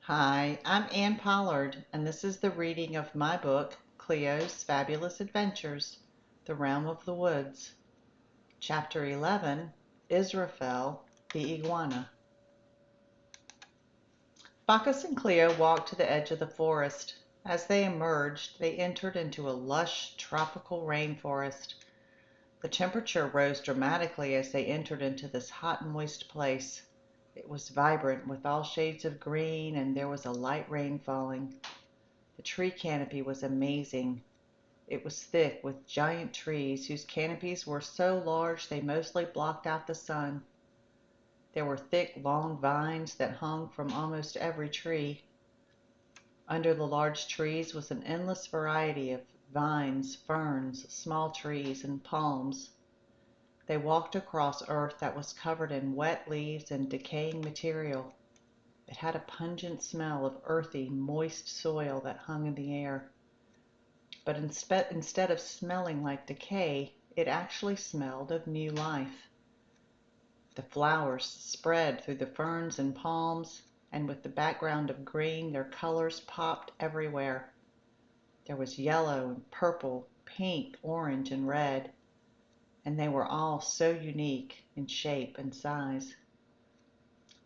Hi, I'm Anne Pollard, and this is the reading of my book, Cleo's Fabulous Adventures, The Realm of the Woods. Chapter 11, Israfel the Iguana. Bacchus and Cleo walked to the edge of the forest. As they emerged, they entered into a lush tropical rainforest. The temperature rose dramatically as they entered into this hot, moist place. It was vibrant with all shades of green, and there was a light rain falling. The tree canopy was amazing. It was thick with giant trees whose canopies were so large they mostly blocked out the sun. There were thick, long vines that hung from almost every tree. Under the large trees was an endless variety of vines, ferns, small trees, and palms. They walked across earth that was covered in wet leaves and decaying material. It had a pungent smell of earthy, moist soil that hung in the air. But instead of smelling like decay, it actually smelled of new life. The flowers spread through the ferns and palms, and with the background of green, their colors popped everywhere. There was yellow and purple, pink, orange, and red, and they were all so unique in shape and size.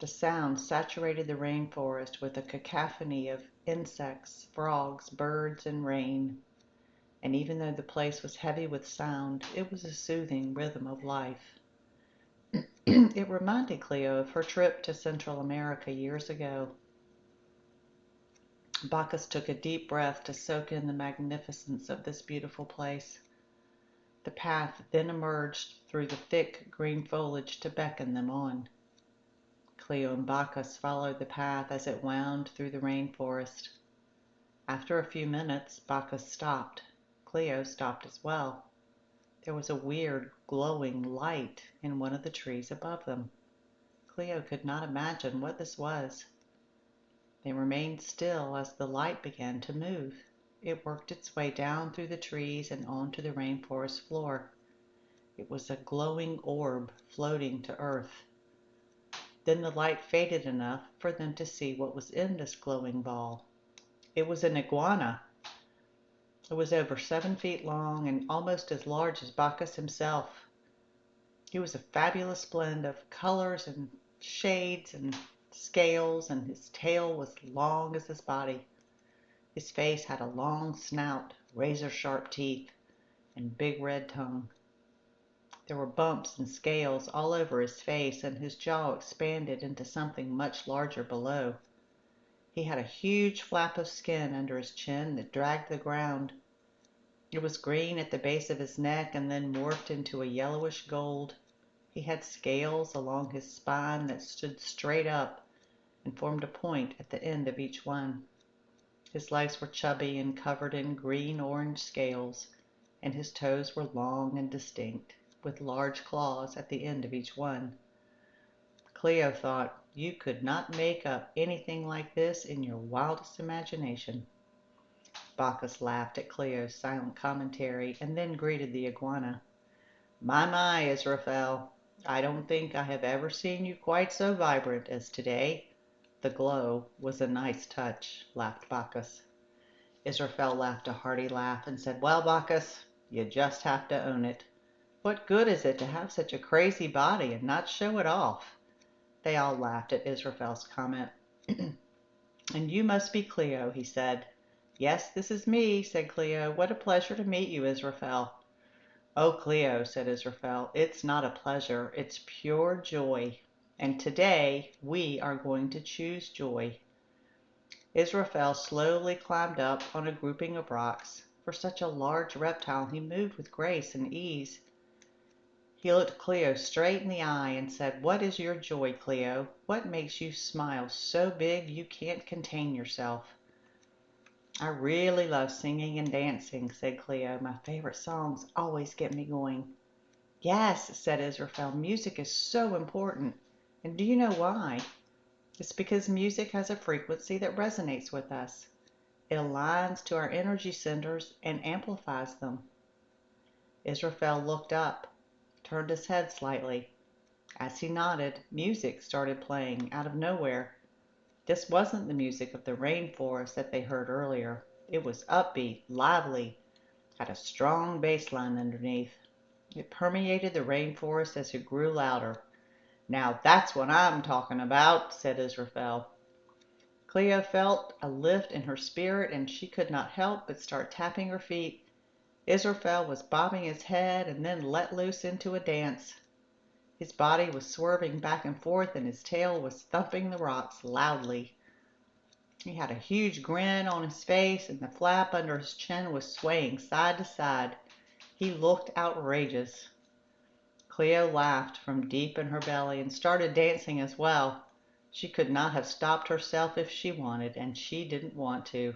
The sound saturated the rainforest with a cacophony of insects, frogs, birds, and rain. And even though the place was heavy with sound, it was a soothing rhythm of life. It reminded Cleo of her trip to Central America years ago. Bacchus took a deep breath to soak in the magnificence of this beautiful place. The path then emerged through the thick green foliage to beckon them on. Cleo and Bacchus followed the path as it wound through the rainforest. After a few minutes, Bacchus stopped. Cleo stopped as well. There was a weird, glowing light in one of the trees above them. Cleo could not imagine what this was. They remained still as the light began to move. It worked its way down through the trees and onto the rainforest floor. It was a glowing orb floating to earth. Then the light faded enough for them to see what was in this glowing ball. It was an iguana. It was over 7 feet long and almost as large as Bacchus himself. He was a fabulous blend of colors and shades and scales, and his tail was long as his body. His face had a long snout, razor-sharp teeth, and big red tongue. There were bumps and scales all over his face, and his jaw expanded into something much larger below. He had a huge flap of skin under his chin that dragged the ground. It was green at the base of his neck and then morphed into a yellowish gold. He had scales along his spine that stood straight up and formed a point at the end of each one. His legs were chubby and covered in green-orange scales, and his toes were long and distinct, with large claws at the end of each one. Cleo thought, "You could not make up anything like this in your wildest imagination." Bacchus laughed at Cleo's silent commentary and then greeted the iguana. My, Israfel, I don't think I have ever seen you quite so vibrant as today." The glow was a nice touch, laughed Bacchus. Israfel laughed a hearty laugh and said, "Well, Bacchus, you just have to own it. What good is it to have such a crazy body and not show it off?" They all laughed at Israfel's comment. "And you must be Cleo," he said. "Yes, this is me," said Cleo. "What a pleasure to meet you, Israfel." "Oh, Cleo," said Israfel, "it's not a pleasure, it's pure joy. And today we are going to choose joy." Israfel slowly climbed up on a grouping of rocks. For such a large reptile, he moved with grace and ease. He looked Cleo straight in the eye and said, "What is your joy, Cleo? What makes you smile so big you can't contain yourself?" "I really love singing and dancing," said Cleo. "My favorite songs always get me going." "Yes," said Israfel, "music is so important. And do you know why? It's because music has a frequency that resonates with us. It aligns to our energy centers and amplifies them." Israfel looked up, turned his head slightly. As he nodded, music started playing out of nowhere. This wasn't the music of the rainforest that they heard earlier. It was upbeat, lively, had a strong bass line underneath. It permeated the rainforest as it grew louder. "Now that's what I'm talking about," said Israfel. Cleo felt a lift in her spirit, and she could not help but start tapping her feet. Israfel was bobbing his head and then let loose into a dance. His body was swerving back and forth, and his tail was thumping the rocks loudly. He had a huge grin on his face, and the flap under his chin was swaying side to side. He looked outrageous. Cleo laughed from deep in her belly and started dancing as well. She could not have stopped herself if she wanted, and she didn't want to.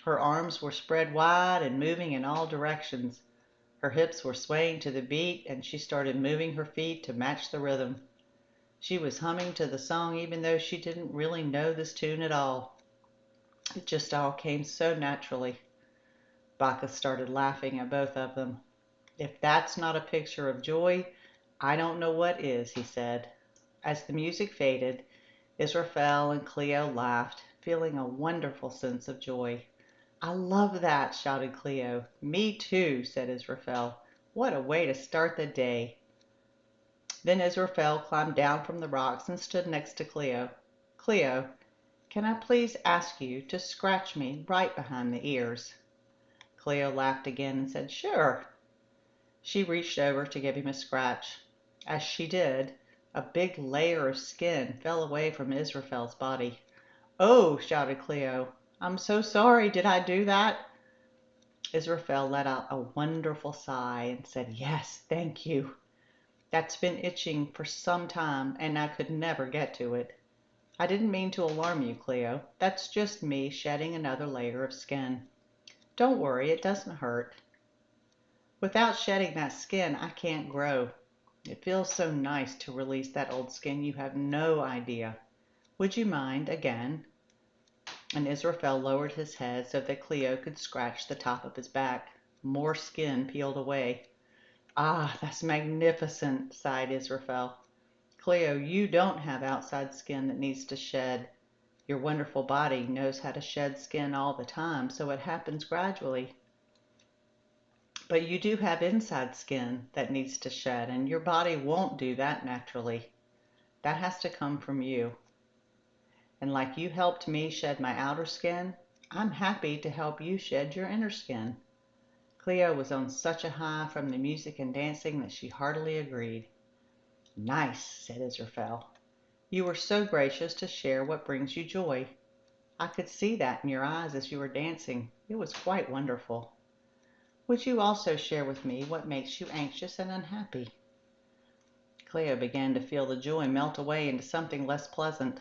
Her arms were spread wide and moving in all directions. Her hips were swaying to the beat, and she started moving her feet to match the rhythm. She was humming to the song even though she didn't really know this tune at all. It just all came so naturally. Bacchus started laughing at both of them. "If that's not a picture of joy, I don't know what is," he said. As the music faded, Israfel and Cleo laughed, feeling a wonderful sense of joy. "I love that," shouted Cleo. "Me too," said Israfel. "What a way to start the day." Then Israfel climbed down from the rocks and stood next to Cleo. "Cleo, can I please ask you to scratch me right behind the ears?" Cleo laughed again and said, "Sure." She reached over to give him a scratch. As she did, a big layer of skin fell away from Israfel's body. "Oh!" shouted Cleo. "I'm so sorry. Did I do that?" Israfel let out a wonderful sigh and said, "Yes, thank you. That's been itching for some time, and I could never get to it. I didn't mean to alarm you, Cleo. That's just me shedding another layer of skin. Don't worry, it doesn't hurt. Without shedding that skin, I can't grow. It feels so nice to release that old skin, you have no idea. Would you mind again?" And Israfel lowered his head so that Cleo could scratch the top of his back. More skin peeled away. "Ah, that's magnificent," sighed Israfel. "Cleo, you don't have outside skin that needs to shed. Your wonderful body knows how to shed skin all the time, so it happens gradually. But you do have inside skin that needs to shed, and your body won't do that naturally. That has to come from you. And like you helped me shed my outer skin, I'm happy to help you shed your inner skin." Cleo was on such a high from the music and dancing that she heartily agreed. "Nice," said Israfel. "You were so gracious to share what brings you joy. I could see that in your eyes as you were dancing. It was quite wonderful. Would you also share with me what makes you anxious and unhappy?" Cleo began to feel the joy melt away into something less pleasant.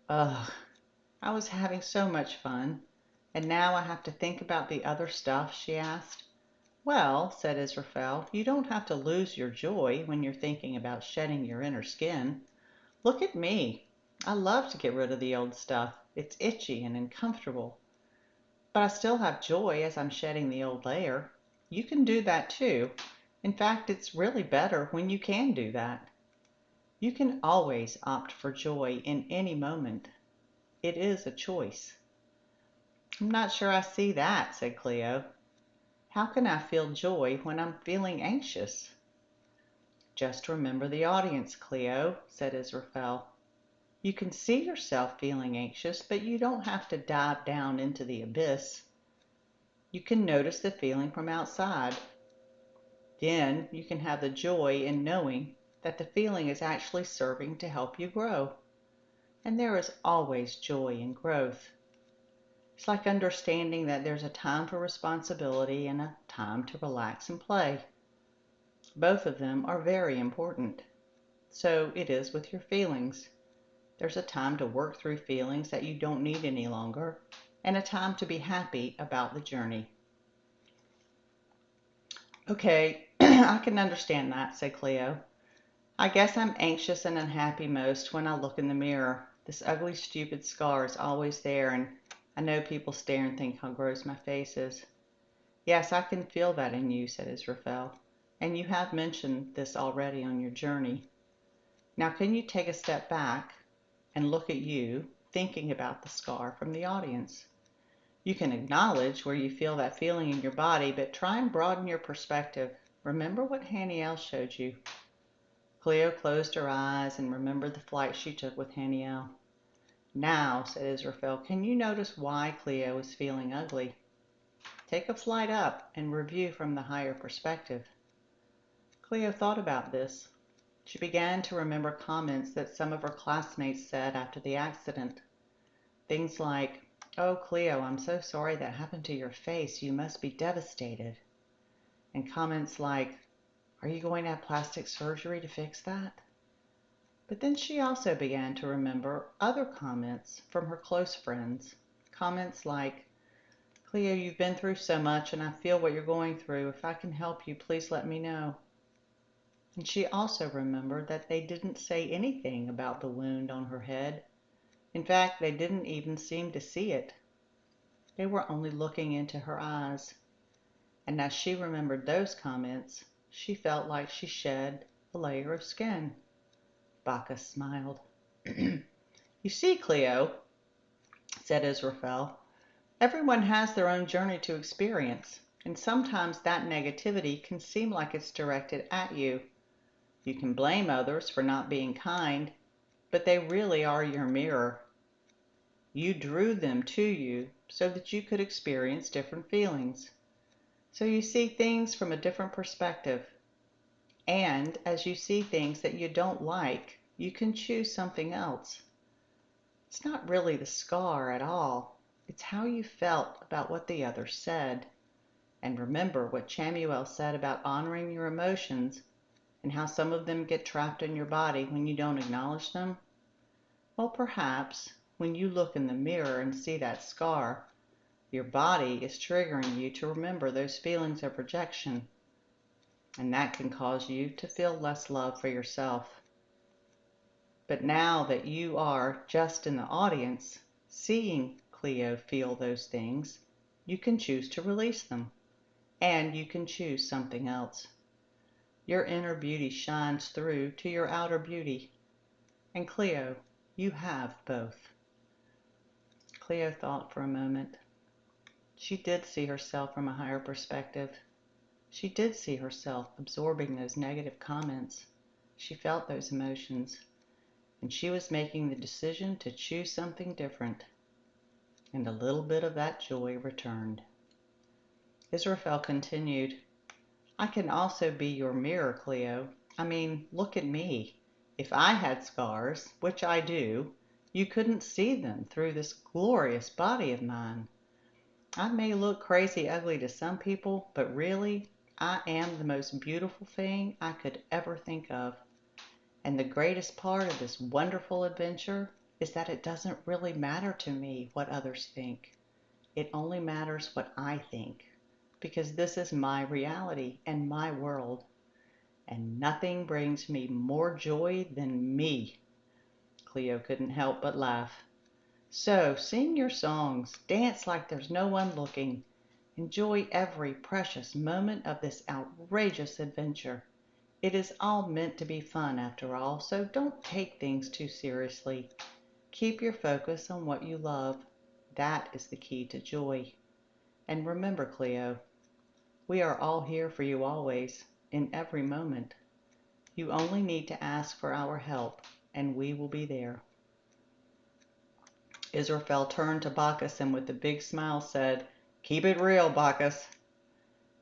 "Ugh, I was having so much fun, and now I have to think about the other stuff?" she asked. "Well," said Israfel, "you don't have to lose your joy when you're thinking about shedding your inner skin. Look at me. I love to get rid of the old stuff. It's itchy and uncomfortable. But I still have joy as I'm shedding the old layer. You can do that too. In fact, it's really better when you can do that. You can always opt for joy in any moment. It is a choice." "I'm not sure I see that," said Cleo. "How can I feel joy when I'm feeling anxious?" "Just remember the audience, Cleo," said Israfel. "You can see yourself feeling anxious, but you don't have to dive down into the abyss. You can notice the feeling from outside. Then you can have the joy in knowing that the feeling is actually serving to help you grow. And there is always joy in growth. It's like understanding that there's a time for responsibility and a time to relax and play. Both of them are very important. So it is with your feelings. There's a time to work through feelings that you don't need any longer, and a time to be happy about the journey." "Okay, I can understand that," said Cleo. "I guess I'm anxious and unhappy most when I look in the mirror. This ugly, stupid scar is always there, and I know people stare and think how gross my face is." "Yes, I can feel that in you," said Israfel. "And you have mentioned this already on your journey. Now can you take a step back? and look at you, thinking about the scar from the audience. You can acknowledge where you feel that feeling in your body, but try and broaden your perspective. Remember what Haniel showed you. Cleo closed her eyes and remembered the flight she took with Haniel. Now, said Israfel, can you notice why Cleo is feeling ugly? Take a flight up and review from the higher perspective. Cleo thought about this. She began to remember comments that some of her classmates said after the accident. Things like, "Oh, Cleo, I'm so sorry that happened to your face. You must be devastated." And comments like, "Are you going to have plastic surgery to fix that?" But then she also began to remember other comments from her close friends. Comments like, "Cleo, you've been through so much and I feel what you're going through. If I can help you, please let me know." And she also remembered that they didn't say anything about the wound on her head. In fact, they didn't even seem to see it. They were only looking into her eyes. And as she remembered those comments, she felt like she shed a layer of skin. Bacchus smiled. "You see, Cleo," said Israfel, "everyone has their own journey to experience, and sometimes that negativity can seem like it's directed at you. You can blame others for not being kind, but they really are your mirror. You drew them to you so that you could experience different feelings. So you see things from a different perspective. And as you see things that you don't like, you can choose something else. It's not really the scar at all. It's how you felt about what the other said. And remember what Chamuel said about honoring your emotions and how some of them get trapped in your body when you don't acknowledge them? Well, perhaps when you look in the mirror and see that scar, your body is triggering you to remember those feelings of rejection, and that can cause you to feel less love for yourself. But now that you are just in the audience, seeing Cleo feel those things, you can choose to release them, and you can choose something else. Your inner beauty shines through to your outer beauty. And Cleo, you have both. Cleo thought for a moment. She did see herself from a higher perspective. She did see herself absorbing those negative comments. She felt those emotions. And she was making the decision to choose something different. And a little bit of that joy returned. Israfel continued, "I can also be your mirror, Cleo. I mean, look at me. If I had scars, which I do, you couldn't see them through this glorious body of mine. I may look crazy ugly to some people, but really, I am the most beautiful thing I could ever think of. And the greatest part of this wonderful adventure is that it doesn't really matter to me what others think. It only matters what I think, because this is my reality and my world. And nothing brings me more joy than me." Cleo couldn't help but laugh. "So sing your songs, dance like there's no one looking. Enjoy every precious moment of this outrageous adventure. It is all meant to be fun after all, so don't take things too seriously. Keep your focus on what you love. That is the key to joy. And remember, Cleo, we are all here for you always, in every moment. You only need to ask for our help, and we will be there." Israfel turned to Bacchus and with a big smile said, "Keep it real, Bacchus."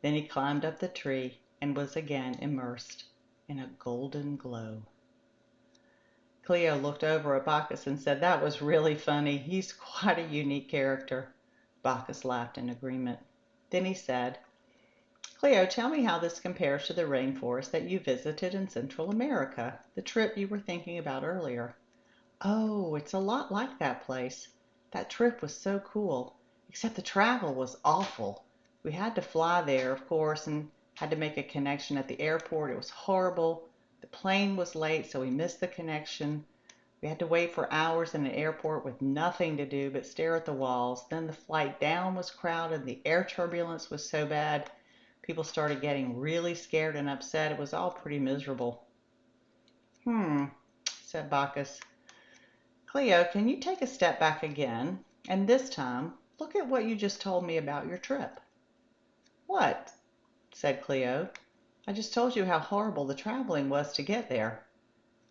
Then he climbed up the tree and was again immersed in a golden glow. Cleo looked over at Bacchus and said, "That was really funny. He's quite a unique character." Bacchus laughed in agreement. Then he said, "Cleo, tell me how this compares to the rainforest that you visited in Central America, the trip you were thinking about earlier." "Oh, it's a lot like that place. That trip was so cool, except the travel was awful. We had to fly there, of course, and had to make a connection at the airport. It was horrible. The plane was late, so we missed the connection. We had to wait for hours in an airport with nothing to do but stare at the walls. Then the flight down was crowded. The air turbulence was so bad. People started getting really scared and upset. It was all pretty miserable." "Said Bacchus. Cleo, can you take a step back again? And this time, look at what you just told me about your trip. What? Said Cleo. I just told you how horrible the traveling was to get there.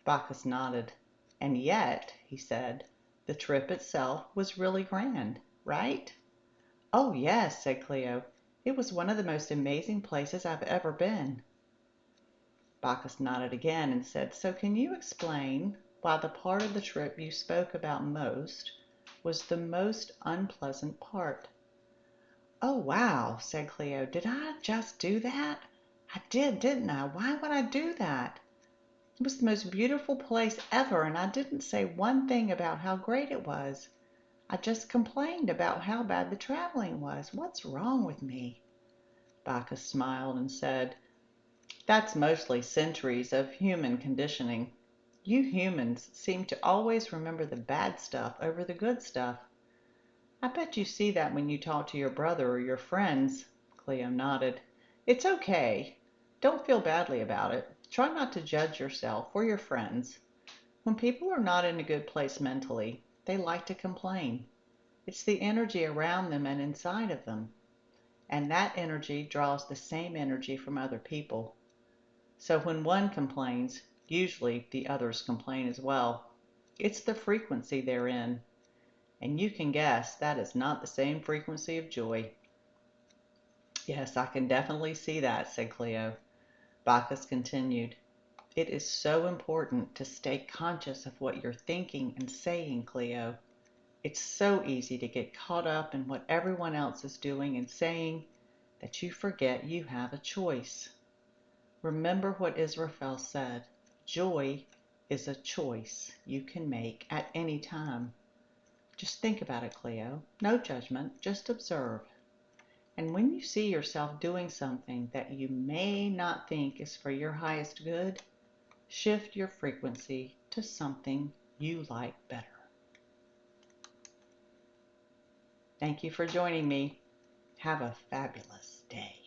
Bacchus nodded. And yet, he said, the trip itself was really grand, right? Oh, yes, said Cleo. It was one of the most amazing places I've ever been. Bacchus nodded again and said, so can you explain why the part of the trip you spoke about most was the most unpleasant part? Oh, wow, said Cleo. Did I just do that? I did, didn't I? Why would I do that? It was the most beautiful place ever, and I didn't say one thing about how great it was. I just complained about how bad the traveling was. What's wrong with me? Bacchus smiled and said, that's mostly centuries of human conditioning. You humans seem to always remember the bad stuff over the good stuff. I bet you see that when you talk to your brother or your friends. Cleo nodded. It's okay. Don't feel badly about it. Try not to judge yourself or your friends. When people are not in a good place mentally, they like to complain. It's the energy around them and inside of them. And that energy draws the same energy from other people. So when one complains, usually the others complain as well. It's the frequency they're in. And you can guess that is not the same frequency of joy. Yes, I can definitely see that, said Cleo. Bacchus continued. It is so important to stay conscious of what you're thinking and saying, Cleo. It's so easy to get caught up in what everyone else is doing and saying that you forget you have a choice. Remember what Israfel said. Joy is a choice you can make at any time. Just think about it, Cleo. No judgment, just observe. And when you see yourself doing something that you may not think is for your highest good, shift your frequency to something you like better. Thank you for joining me. Have a fabulous day.